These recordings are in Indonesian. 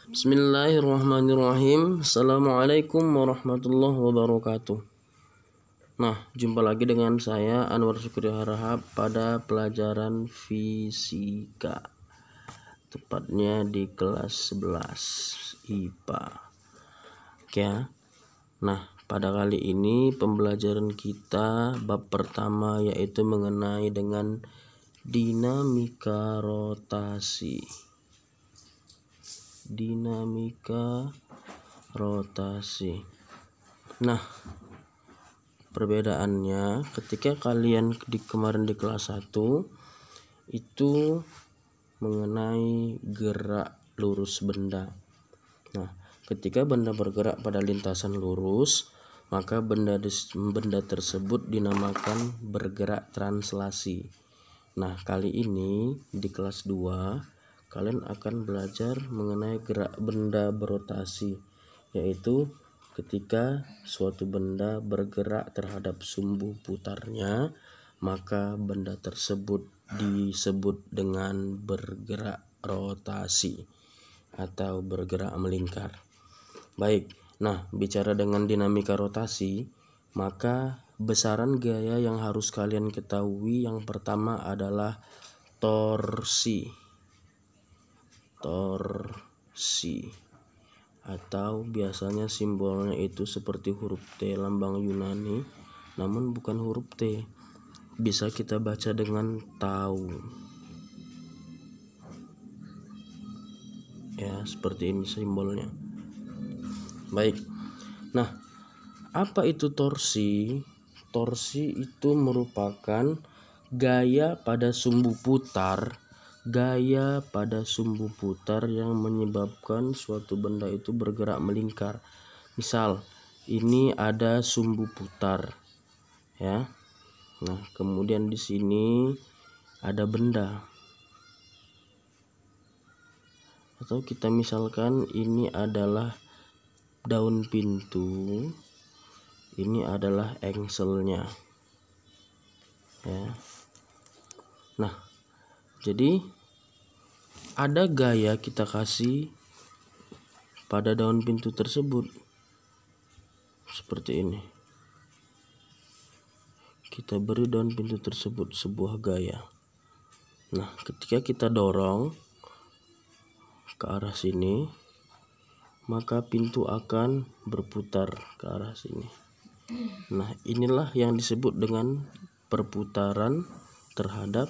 Bismillahirrahmanirrahim. Assalamualaikum warahmatullahi wabarakatuh. Nah, jumpa lagi dengan saya Anwar Syukri Harahap pada pelajaran fisika, tepatnya di kelas 11 IPA. Oke ya. Nah, pada kali ini pembelajaran kita bab pertama yaitu mengenai dengan dinamika rotasi. Dinamika rotasi. Nah, perbedaannya ketika kalian kemarin di kelas 1 itu mengenai gerak lurus benda. Nah, ketika benda bergerak pada lintasan lurus, maka benda tersebut dinamakan bergerak translasi. Nah, kali ini di kelas 2 kalian akan belajar mengenai gerak benda berotasi, yaitu ketika suatu benda bergerak terhadap sumbu putarnya, maka benda tersebut disebut dengan bergerak rotasi atau bergerak melingkar. Baik, nah bicara dengan dinamika rotasi, maka besaran gaya yang harus kalian ketahui yang pertama adalah torsi atau biasanya simbolnya itu seperti huruf T, lambang Yunani, namun bukan huruf T, bisa kita baca dengan tau ya, seperti ini simbolnya. Baik, nah apa itu torsi? Torsi itu merupakan gaya pada sumbu putar yang menyebabkan suatu benda itu bergerak melingkar. Misal, ini ada sumbu putar ya. Nah, kemudian di sini ada benda. Atau kita misalkan ini adalah daun pintu, ini adalah engselnya ya. Nah, jadi ada gaya kita kasih pada daun pintu tersebut seperti ini. Kita beri daun pintu tersebut sebuah gaya. Nah, ketika kita dorong ke arah sini, maka pintu akan berputar ke arah sini. Nah, inilah yang disebut dengan perputaran terhadap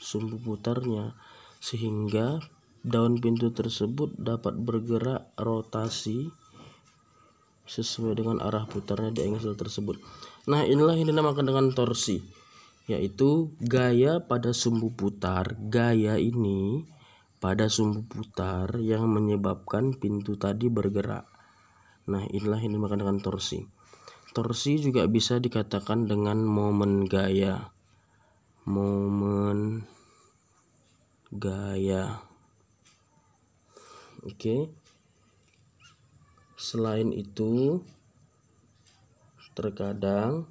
sumbu putarnya, sehingga daun pintu tersebut dapat bergerak rotasi sesuai dengan arah putarnya di engsel tersebut. Nah, inilah yang dinamakan dengan torsi, yaitu gaya pada sumbu putar. Gaya ini pada sumbu putar yang menyebabkan pintu tadi bergerak. Nah, inilah yang dinamakan dengan torsi. Torsi juga bisa dikatakan dengan momen gaya. Momen gaya. Oke. Selain itu, terkadang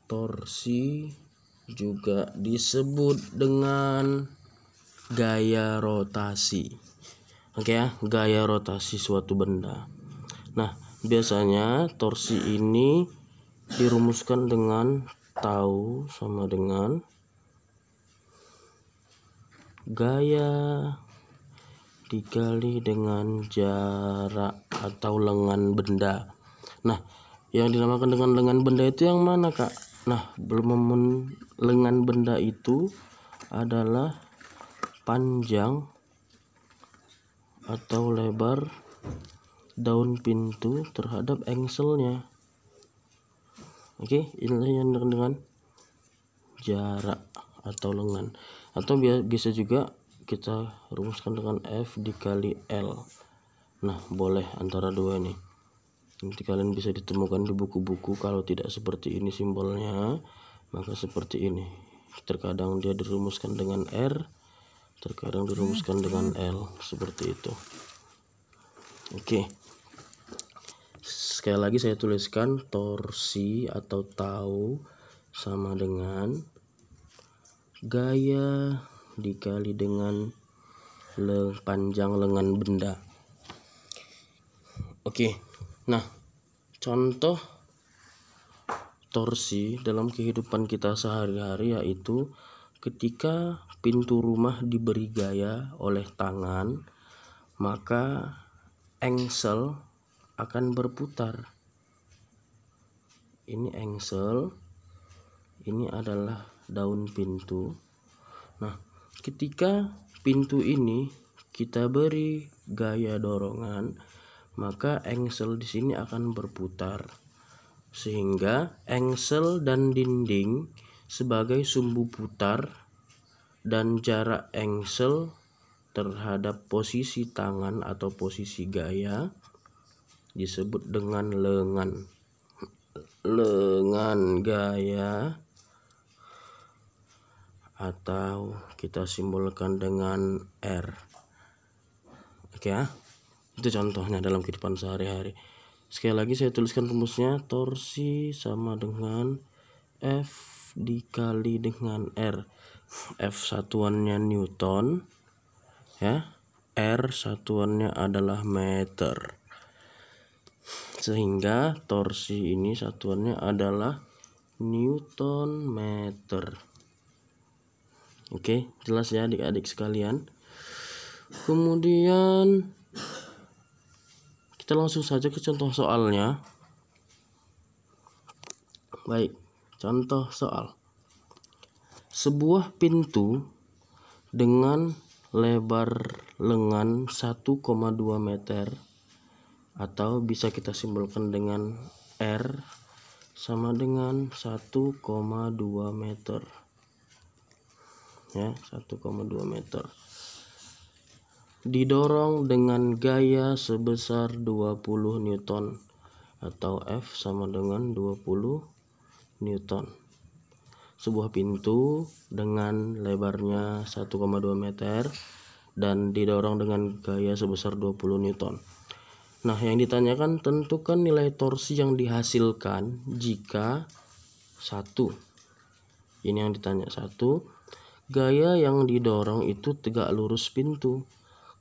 torsi juga disebut dengan gaya rotasi. Oke ya, gaya rotasi suatu benda. Nah, biasanya torsi ini dirumuskan dengan tau sama dengan gaya dikali dengan jarak atau lengan benda. Nah, yang dinamakan dengan lengan benda itu yang mana, Kak? Nah, lengan benda itu adalah panjang atau lebar daun pintu terhadap engselnya. Oke, inilah yang dinamakan dengan jarak atau lengan. Atau bisa juga kita rumuskan dengan F dikali L. Nah, boleh antara dua ini. Nanti kalian bisa ditemukan di buku-buku. Kalau tidak seperti ini simbolnya, maka seperti ini. Terkadang dia dirumuskan dengan R, terkadang dirumuskan dengan L, seperti itu. Oke. Sekali lagi saya tuliskan torsi atau tau sama dengan gaya dikali dengan panjang lengan benda. Oke, nah contoh torsi dalam kehidupan kita sehari-hari yaitu ketika pintu rumah diberi gaya oleh tangan, maka engsel akan berputar. Ini engsel, ini adalah daun pintu. Nah, ketika pintu ini kita beri gaya dorongan, maka engsel di sini akan berputar, sehingga engsel dan dinding sebagai sumbu putar dan jarak engsel terhadap posisi tangan atau posisi gaya disebut dengan lengan gaya, atau kita simbolkan dengan R. Oke ya, itu contohnya dalam kehidupan sehari-hari. Sekali lagi saya tuliskan rumusnya, torsi sama dengan F dikali dengan R. F satuannya Newton ya, R satuannya adalah meter, sehingga torsi ini satuannya adalah Newton meter. Oke, jelas ya adik-adik sekalian. Kemudian kita langsung saja ke contoh soalnya. Baik, contoh soal. Sebuah pintu dengan lebar lengan 1,2 meter, atau bisa kita simbolkan dengan R sama dengan 1,2 meter ya, 1,2 meter, didorong dengan gaya sebesar 20 Newton, atau F sama dengan 20 Newton. Sebuah pintu dengan lebarnya 1,2 meter dan didorong dengan gaya sebesar 20 Newton. Nah, yang ditanyakan tentukan nilai torsi yang dihasilkan jika 1. Ini yang ditanya. 1. Gaya yang didorong itu tegak lurus pintu.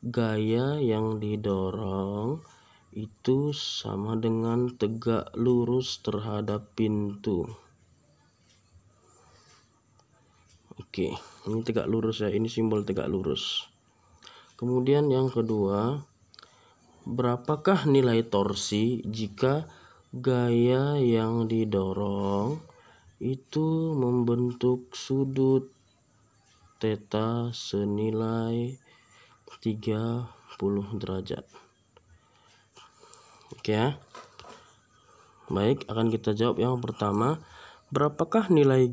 Gaya yang didorong itu sama dengan tegak lurus terhadap pintu. Oke, ini tegak lurus ya, ini simbol tegak lurus. Kemudian yang kedua, berapakah nilai torsi jika gaya yang didorong itu membentuk sudut theta senilai 30 derajat. Oke ya. Baik, akan kita jawab yang pertama, berapakah nilai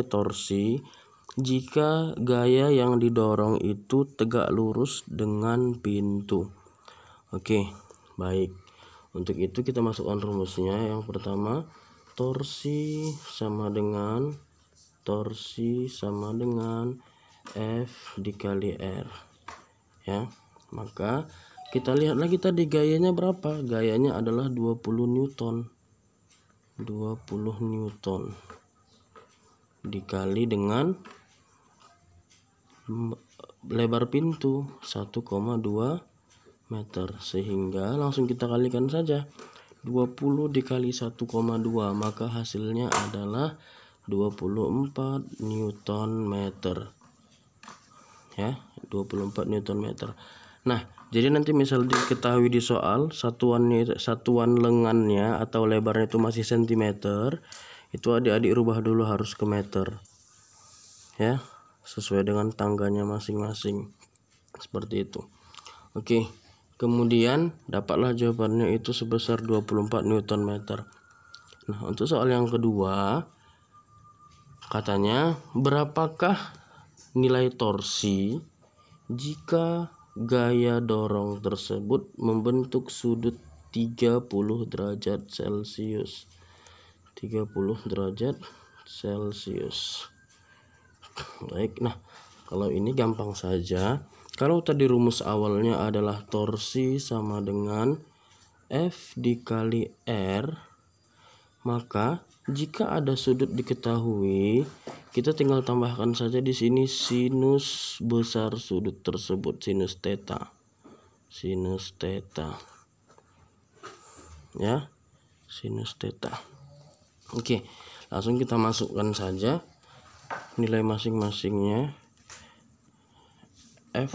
torsi jika gaya yang didorong itu tegak lurus dengan pintu. Oke, baik. Untuk itu kita masukkan rumusnya. Yang pertama, torsi sama dengan F dikali R ya. Maka kita lihat lagi tadi gayanya berapa? Gayanya adalah 20 Newton. 20 Newton dikali dengan lebar pintu 1,2 meter, sehingga langsung kita kalikan saja 20 dikali 1,2, maka hasilnya adalah 24 Newton meter ya, 24 Newton meter. Nah, jadi nanti misal diketahui di soal satuan lengannya atau lebarnya itu masih sentimeter, itu adik-adik rubah dulu harus ke meter ya, sesuai dengan tangganya masing-masing, seperti itu. Oke, kemudian dapatlah jawabannya itu sebesar 24 Newton meter. Nah, untuk soal yang kedua, katanya berapakah nilai torsi jika gaya dorong tersebut membentuk sudut 30 derajat Celcius. 30 derajat Celcius. Baik, nah kalau ini gampang saja. Kalau tadi rumus awalnya adalah torsi sama dengan F dikali R, maka jika ada sudut diketahui, kita tinggal tambahkan saja di sini sinus besar sudut tersebut, sinus theta. Sinus theta. Ya, sinus theta. Oke, langsung kita masukkan saja nilai masing-masingnya. F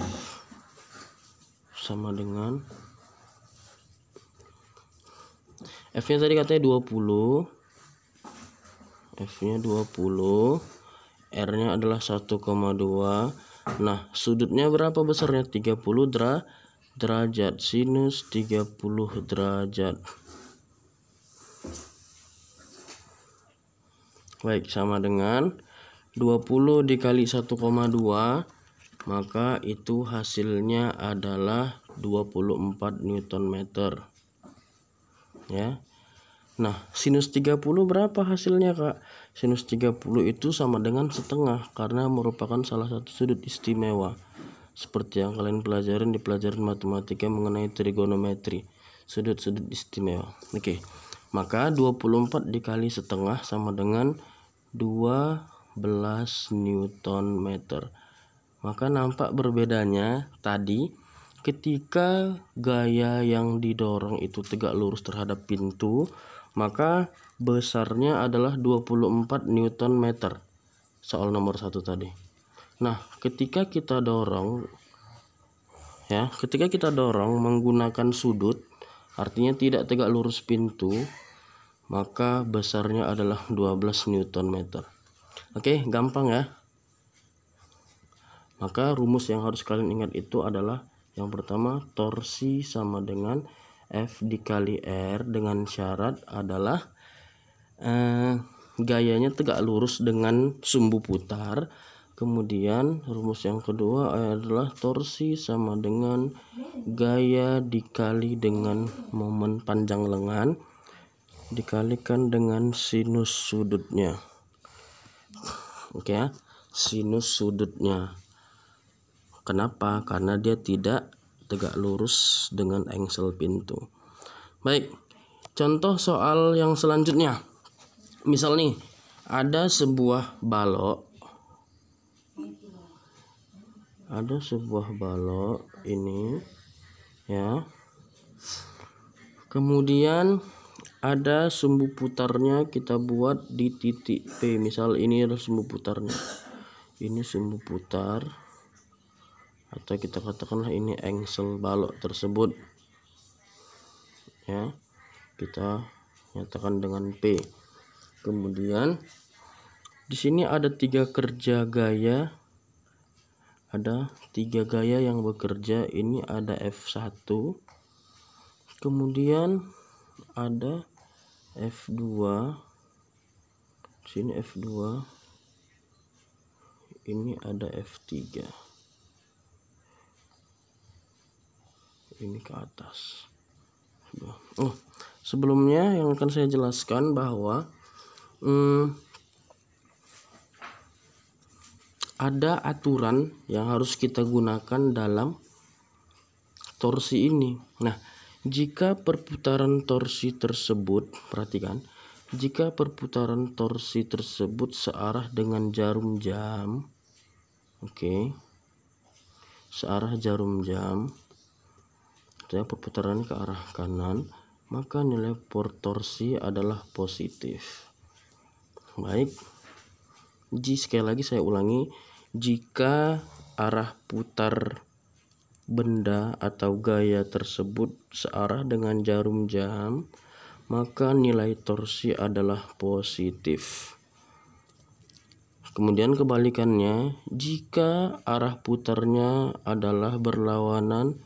sama dengan F-nya tadi katanya 20. F-nya 20. R-nya adalah 1,2. Nah, sudutnya berapa besarnya? 30 derajat. Sinus 30 derajat. Baik, sama dengan 20 dikali 1,2, maka itu hasilnya adalah 24 Newton meter. Ya. Nah, sinus 30 berapa hasilnya, Kak? Sinus 30 itu sama dengan setengah karena merupakan salah satu sudut istimewa. Seperti yang kalian pelajarin di pelajaran matematika mengenai trigonometri, sudut-sudut istimewa. Oke. Maka 24 dikali setengah sama dengan 12 Newton meter. Maka nampak berbedanya tadi ketika gaya yang didorong itu tegak lurus terhadap pintu, maka besarnya adalah 24 Newton meter. Soal nomor 1 tadi. Nah, ketika kita dorong menggunakan sudut, artinya tidak tegak lurus pintu, maka besarnya adalah 12 Newton meter. Oke, gampang ya. Maka rumus yang harus kalian ingat itu adalah yang pertama, torsi sama dengan F dikali R dengan syarat adalah gayanya tegak lurus dengan sumbu putar. Kemudian rumus yang kedua adalah torsi sama dengan gaya dikali dengan momen panjang lengan dikalikan dengan sinus sudutnya. Oke ya, sinus sudutnya. Kenapa? Karena dia tidak tegak lurus dengan engsel pintu. Baik, contoh soal yang selanjutnya. Misal nih, ada sebuah balok. Ini ya. Kemudian ada sumbu putarnya kita buat di titik P. Misal ini adalah sumbu putarnya. Ini sumbu putar, atau kita katakanlah ini engsel balok tersebut. Ya, kita nyatakan dengan P. Kemudian di sini ada 3 kerja gaya. Ada 3 gaya yang bekerja. Ini ada F1. Kemudian ada F2. Sini F2. Ini ada F3. Ini ke atas. Sebelumnya yang akan saya jelaskan bahwa ada aturan yang harus kita gunakan dalam torsi ini. Nah, jika perputaran torsi tersebut, perhatikan, jika perputaran torsi tersebut searah dengan jarum jam, searah jarum jam, perputarannya ke arah kanan, maka nilai torsi adalah positif. Baik, sekali lagi saya ulangi, jika arah putar benda atau gaya tersebut searah dengan jarum jam, maka nilai torsi adalah positif. Kemudian kebalikannya, jika arah putarnya adalah berlawanan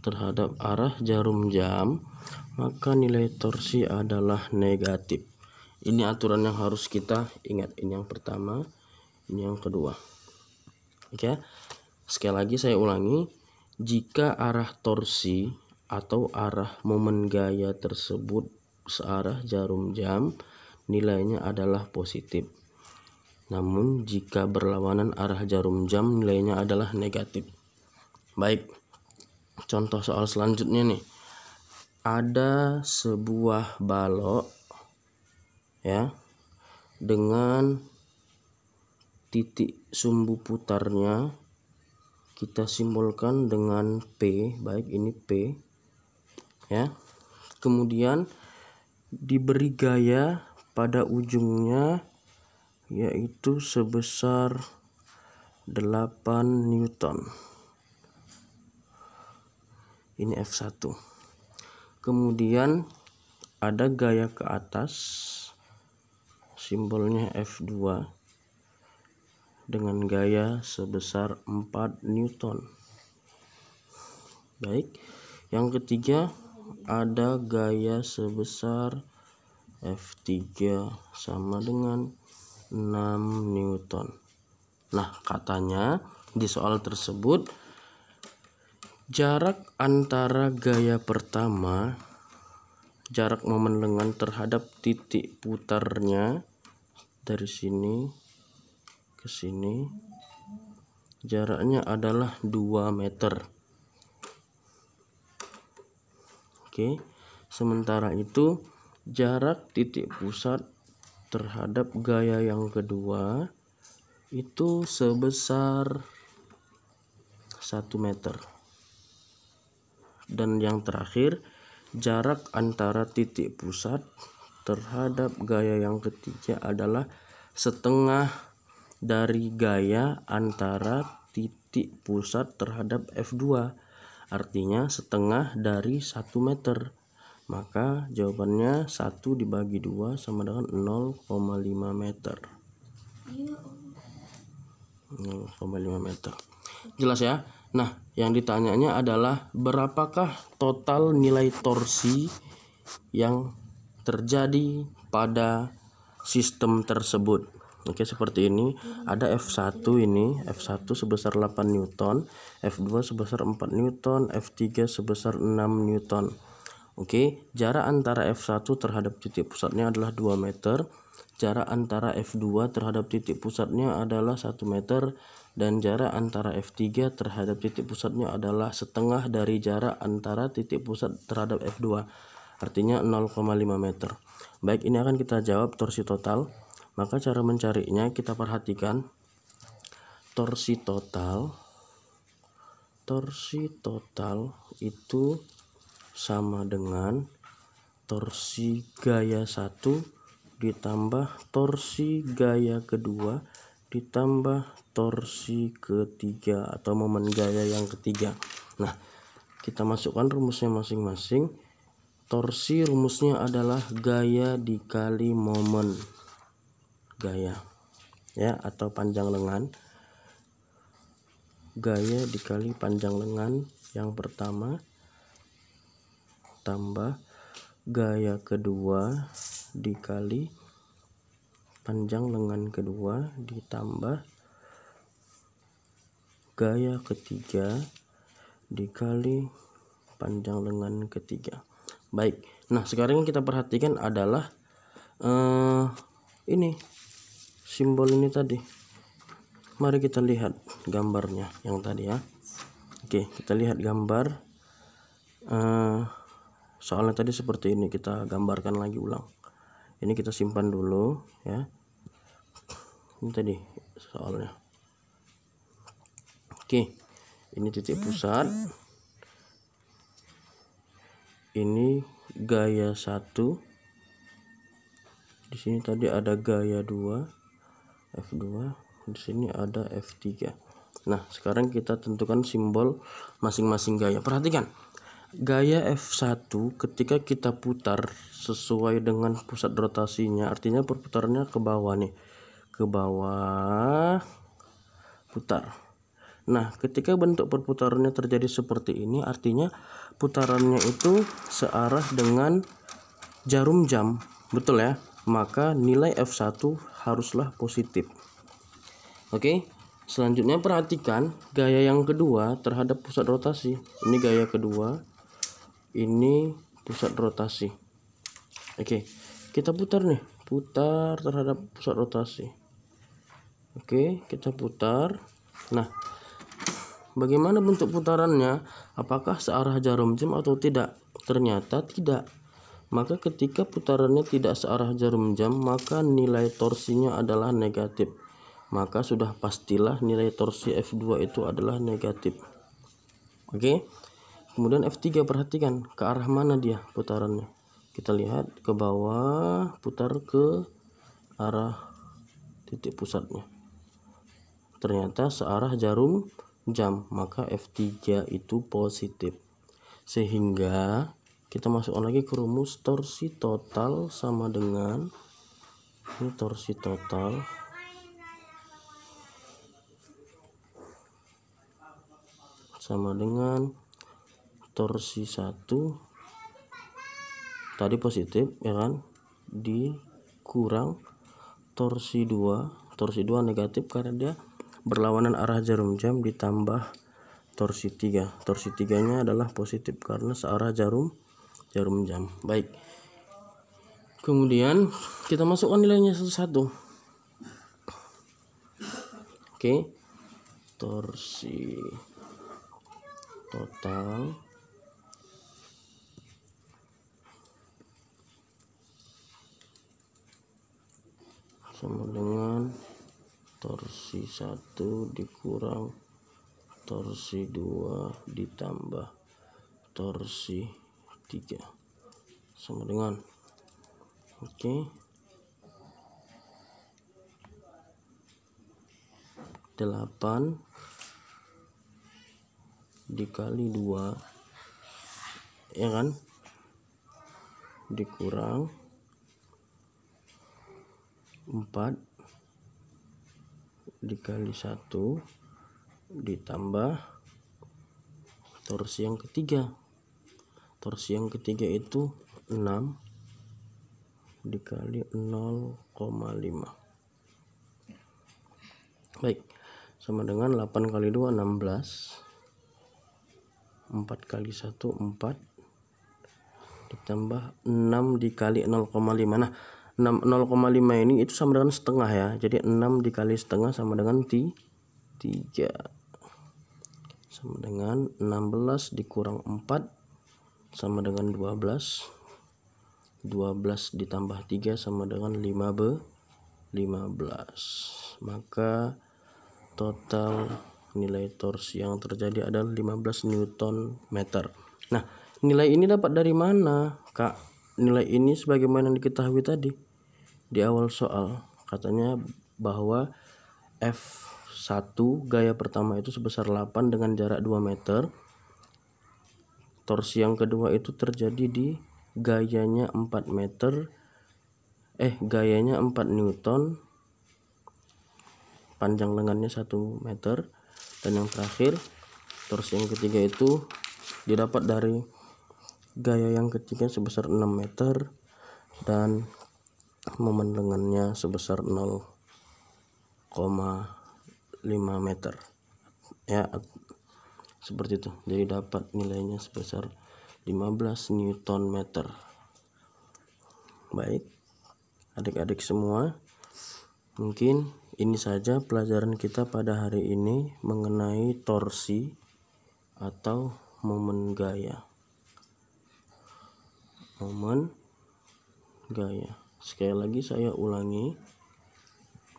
terhadap arah jarum jam, maka nilai torsi adalah negatif. Ini aturan yang harus kita ingat. Ini yang pertama, ini yang kedua. Oke, sekali lagi saya ulangi, jika arah torsi atau arah momen gaya tersebut searah jarum jam, nilainya adalah positif. Namun jika berlawanan arah jarum jam, nilainya adalah negatif. Baik, contoh soal selanjutnya nih. Ada sebuah balok ya. dengan titik sumbu putarnya kita simbolkan dengan P, baik ini P ya. Kemudian diberi gaya pada ujungnya yaitu sebesar 8 Newton. Ini F1. Kemudian ada gaya ke atas, simbolnya F2 dengan gaya sebesar 4 Newton. Baik, yang ketiga ada gaya sebesar F3 sama dengan 6 Newton. Nah, katanya di soal tersebut jarak antara gaya pertama, jarak momen lengan terhadap titik putarnya dari sini ke sini, jaraknya adalah 2 meter. Oke, sementara itu jarak titik pusat terhadap gaya yang kedua itu sebesar 1 meter. Dan yang terakhir, jarak antara titik pusat terhadap gaya yang ketiga adalah setengah dari gaya antara titik pusat terhadap F2. Artinya setengah dari 1 meter. Maka jawabannya 1 dibagi 2 sama dengan 0,5 meter. 0,5 meter. Jelas ya? Nah, yang ditanyanya adalah berapakah total nilai torsi yang terjadi pada sistem tersebut. Oke, seperti ini. Ada F1 ini, F1 sebesar 8 Newton, F2 sebesar 4 Newton, F3 sebesar 6 Newton. Oke, jarak antara F1 terhadap titik pusatnya adalah 2 meter. Jarak antara F2 terhadap titik pusatnya adalah 1 meter. Dan jarak antara F3 terhadap titik pusatnya adalah setengah dari jarak antara titik pusat terhadap F2. Artinya 0,5 meter. Baik, ini akan kita jawab torsi total. Maka cara mencarinya kita perhatikan torsi total itu sama dengan torsi gaya 1 ditambah torsi gaya kedua ditambah torsi ketiga atau momen gaya yang ketiga. Nah, kita masukkan rumusnya masing-masing. Torsi rumusnya adalah gaya dikali momen gaya ya, atau panjang lengan. Gaya dikali panjang lengan yang pertama tambah gaya kedua dikali panjang lengan kedua ditambah gaya ketiga dikali panjang lengan ketiga. Baik, nah sekarang yang kita perhatikan adalah ini simbol ini tadi. Mari kita lihat gambarnya yang tadi ya. Oke, kita lihat gambar. Soalnya tadi seperti ini, kita gambarkan lagi ulang. Ini kita simpan dulu ya. Ini tadi soalnya. Oke, ini titik pusat. Ini gaya 1. Di sini tadi ada gaya 2, F2. Di sini ada F3. Nah, sekarang kita tentukan simbol masing-masing gaya. Perhatikan. Gaya F1 ketika kita putar sesuai dengan pusat rotasinya, artinya perputarannya ke bawah nih. Ke bawah putar. Nah, ketika bentuk perputarannya terjadi seperti ini, artinya putarannya itu searah dengan jarum jam. Betul ya? Maka nilai F1 haruslah positif. Oke, selanjutnya perhatikan gaya yang kedua terhadap pusat rotasi. Ini gaya kedua, ini pusat rotasi. Oke, kita putar nih, putar terhadap pusat rotasi. Oke, kita putar. Nah, bagaimana bentuk putarannya? Apakah searah jarum jam atau tidak? Ternyata tidak. Maka ketika putarannya tidak searah jarum jam, maka nilai torsinya adalah negatif. Maka sudah pastilah nilai torsi F2 itu adalah negatif. Oke. Kemudian F3, perhatikan ke arah mana dia putarannya. Kita lihat ke bawah, putar ke arah titik pusatnya. Ternyata searah jarum jam, maka F3 itu positif. Sehingga kita masukkan lagi ke rumus torsi total sama dengan ini, torsi total sama dengan torsi 1 tadi positif ya kan, dikurang torsi 2. Torsi 2 negatif karena dia berlawanan arah jarum jam, ditambah torsi 3. Torsi 3-nya adalah positif karena searah jarum jam. Baik. Kemudian kita masukkan nilainya satu-satu. Oke. Torsi total sama dengan torsi 1 dikurang torsi 2 ditambah torsi 3 sama dengan 8 dikali 2 ya kan, dikurang 4 dikali 1 ditambah torsi yang ketiga. Torsi yang ketiga itu 6 dikali 0,5. Baik, sama dengan 8 kali 2 16, 4 kali 1 4 ditambah 6 dikali 0,5. Nah 0,5 ini itu sama dengan setengah ya, jadi 6 dikali setengah sama dengan 3 sama dengan 16 dikurang 4 sama dengan 12 ditambah 3 sama dengan 15. Maka total nilai torsi yang terjadi adalah 15 Newton meter. Nah, nilai ini dapat dari mana, Kak? Nilai ini sebagaimana diketahui tadi di awal soal, katanya bahwa F1 gaya pertama itu sebesar 8 dengan jarak 2 meter. Torsi yang kedua itu terjadi di gayanya 4 meter. Gayanya 4 Newton. Panjang lengannya 1 meter. Dan yang terakhir, torsi yang ketiga itu didapat dari gaya yang ketiga sebesar 6 meter dan momen lengannya sebesar 0,5 meter. Ya, seperti itu. Jadi dapat nilainya sebesar 15 Newton meter. Baik, adik-adik semua, mungkin ini saja pelajaran kita pada hari ini mengenai torsi atau momen gaya. Momen gaya. Sekali lagi saya ulangi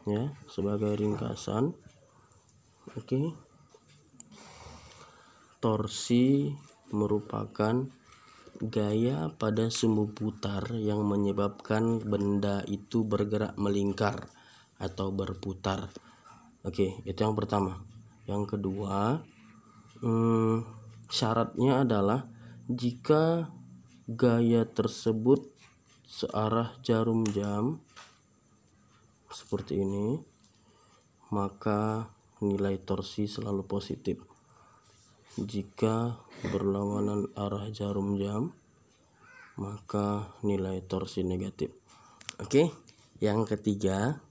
ya sebagai ringkasan. Oke. Torsi merupakan gaya pada sumbu putar yang menyebabkan benda itu bergerak melingkar atau berputar. Oke, itu yang pertama. Yang kedua, syaratnya adalah jika gaya tersebut searah jarum jam seperti ini, maka nilai torsi selalu positif. Jika berlawanan arah jarum jam, maka nilai torsi negatif. Oke, yang ketiga,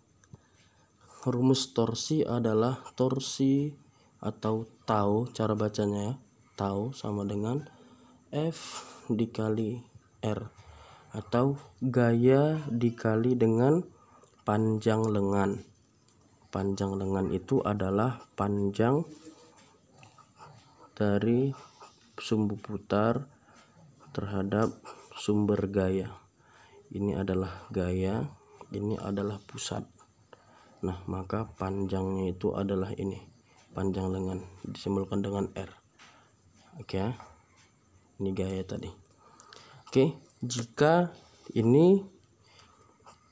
rumus torsi adalah torsi atau tau, cara bacanya ya, tau sama dengan F dikali R atau gaya dikali dengan panjang lengan. Panjang lengan itu adalah panjang dari sumbu putar terhadap sumber gaya. Ini adalah gaya, ini adalah pusat. Nah, maka panjangnya itu adalah ini, panjang lengan disimbolkan dengan R. Oke ya, ini gaya tadi. Oke, jika ini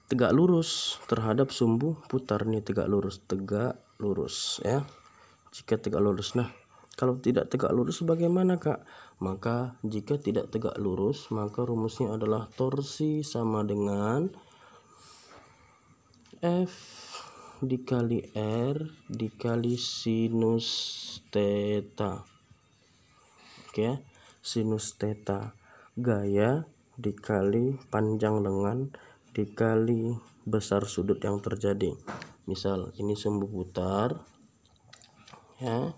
tegak lurus terhadap sumbu putar, nih tegak lurus ya. Jika tegak lurus, nah kalau tidak tegak lurus bagaimana Kak? Maka jika tidak tegak lurus, maka rumusnya adalah torsi sama dengan F dikali R dikali sinus theta. Oke, sinus theta gaya dikali panjang lengan dikali besar sudut yang terjadi. Misal ini sumbu putar ya,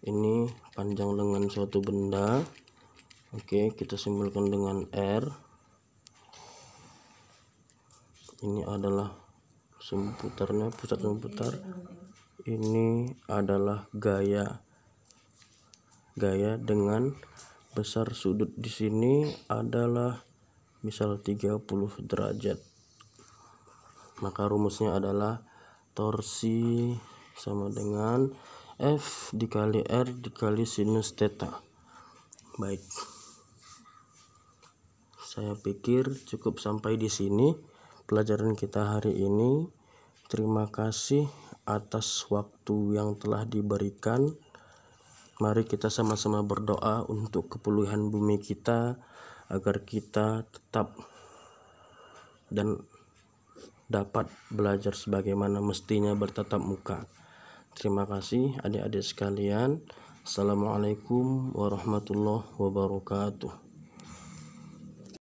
ini panjang lengan suatu benda. Oke, kita simbolkan dengan R. Ini adalah sumbu putarnya, pusat sumbu putar. Ini adalah gaya dengan besar sudut di sini adalah misal 30 derajat. Maka rumusnya adalah torsi sama dengan F dikali R dikali sinus theta. Baik, saya pikir cukup sampai di sini pelajaran kita hari ini. Terima kasih atas waktu yang telah diberikan. Mari kita sama-sama berdoa untuk kepulihan bumi kita, agar kita tetap dan dapat belajar sebagaimana mestinya bertatap muka. Terima kasih adik-adik sekalian. Assalamualaikum warahmatullahi wabarakatuh.